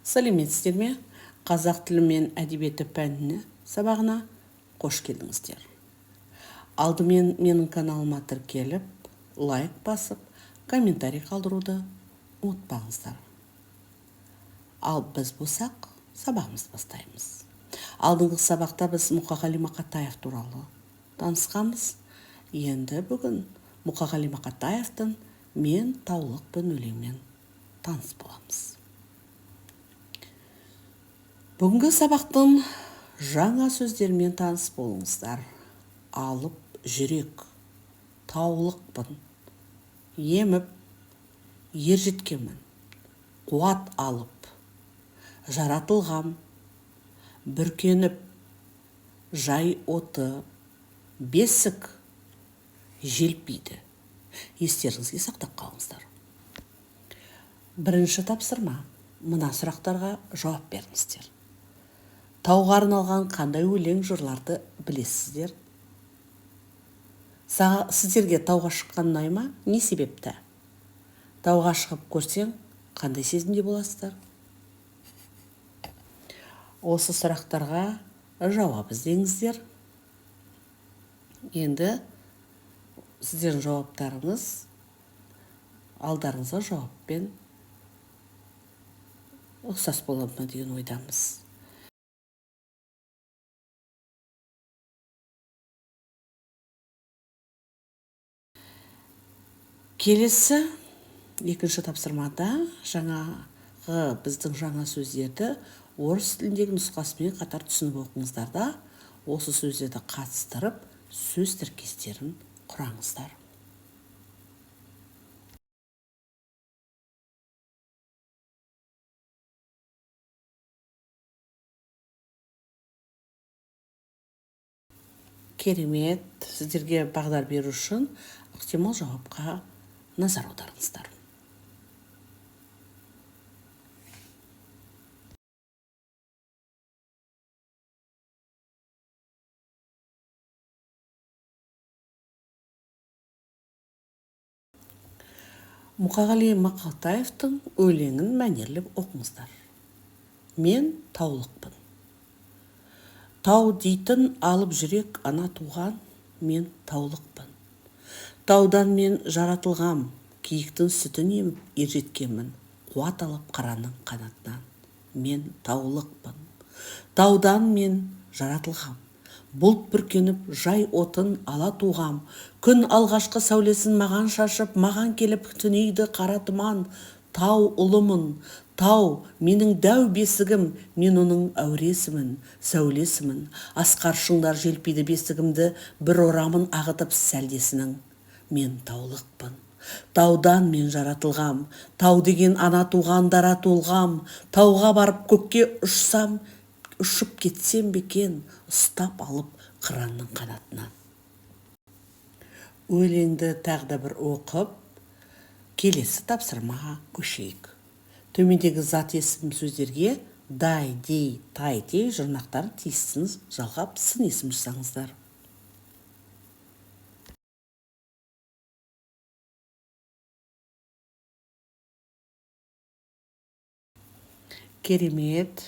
Сәлеметсіздер ме? Қазақ тілі мен әдебиеті пәніне сабағына қош келдіңіздер. Алдымен менің каналыма тіркеліп, лайк басып, комментарий қалдыруды ұмытпаңыздар. Ал біз болсақ, сабағымызды бастаймыз. Алдыңғы сабақта біз Мұқағали Мақатаев туралы танысқанбыз. Енді бүгін Мұқағали Мақатаевтың «Мен таулықпын» өлеңімен таныс боламыз. Бүгінгі сабақтың жаңа сөздермен таныс болыңыздар. Алып жүрек, таулықпын, еміп, ержеткенмін, қуат алып, жаратылғам, бүркеніп, жай оты, бесік, желпиді. Естеріңізге сақтап қалыңыздар. Бірінші тапсырма. Мына сұрақтарға жауап беріңіздер. Тауға арналған қандай өлең жырларды білесіздер? Сіздерге тауға шыққан ұнай ма? Не себепті? Тауға шығып көрсең, қандай сезімде боласыздар? Осы сұрақтарға жауап іздеңіздер. Енді сіздердің жауаптарыңыз алдарыңызға жауаппен ұқсас болады ма деген ойдамыз. Келесі екінші тапсырмада жаңағы біздің жаңа сөздерді орыс тіліндегі нұсқасымен қатар түсініп оқыңыздар да, осы сөздерді қатыстырып, сөз тіркестерін құраңыздар. Керемет, сіздерге бағдар беру үшін ықтимал жауапқа назар аударыңыздар. Мұқағали Мақатаевтың өлеңін мәнерлеп оқыңыздар. Мен таулықпын. Тау дейтін алып жүрек ана туған, мен таулықпын. Таудан мен жаратылғам, киіктің сүтін еміп ержеткенмін, қуат алып қыранның қанатынан, мен таулықпын. Таудан мен жаратылғам, бұлт бүркеніп жай отын ала туғам, күн алғашқы сәулесін маған шашып, маған келіп түнейді қара тұман. Тау ұлымын, тау менің дәу бесігім, мен оның әуресімін, сәулесімін. Асқар шыңдар желпиді бесігімді, бір орамын ағытып сәлдесінің. Мен таулықпын. Таудан мен жаратылғам, тау деген ана туған дара толғам. Тауға барып көкке ұшсам, ұшып кетсем бекен, ұстап алып қыранның қанатынан. Өлеңді тағда бір оқып, келесі тапсырмаға көшейік. Төмендегі зат есім сөздерге дай, дей, тай, тей жұрнақтарын тиістіңіз, жалғап сын есім жасаңыздар. Керемет,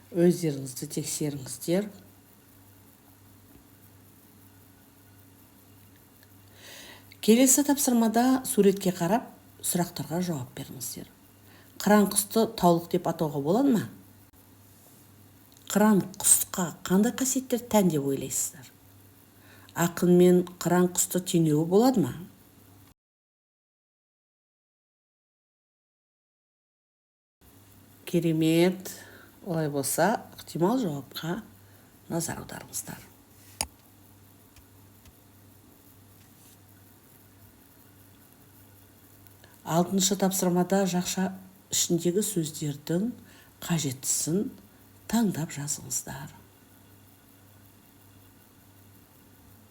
өздеріңізді тексеріңіздер. Келесі тапсырмада суретке қарап, сұрақтарға жауап беріңіздер. Қыран құсты таулық деп атауға болады ма? Қыран құсқа қандай қасиеттер тән деп ойлайсыздар? Ақын мен қыран құсты теңеуі болады ма? Керемет, олай болса, ықтимал жауапқа назар аударыңыздар. Алтыншы тапсырмада жақша ішіндегі сөздердің қажеттісін таңдап жазыңыздар.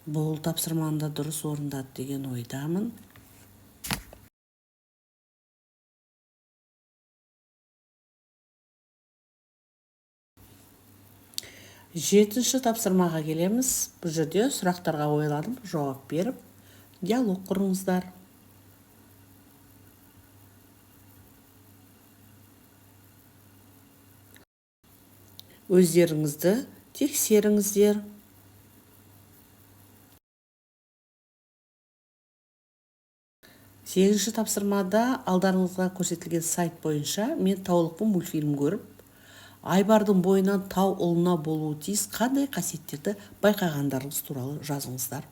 Бұл тапсырманы да дұрыс орындады деген ойдамын. Жетінші тапсырмаға келеміз. Бұл жерде сұрақтарға ойланып, жауап беріп, диалог құрыңыздар. өздеріңізді тексеріңіздер. Сегізінші тапсырмада алдарыңызға көрсетілген сайт бойынша мен таулықпын мультфильм көріп, Айбардың бойынан тау ұлына болуы тиіс қандай қасиеттерді байқағандарыңыз туралы жазыңыздар.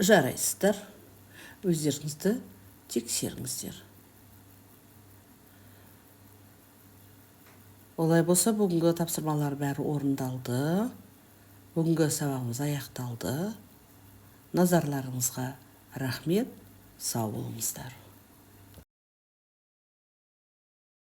Жарайсыздар, өздеріңізді тексеріңіздер. Олай болса, бүгінгі тапсырмалар бәрі орындалды. Бүгінгі сабағымыз аяқталды. Назарларыңызға рахмет, сау болыңыздар.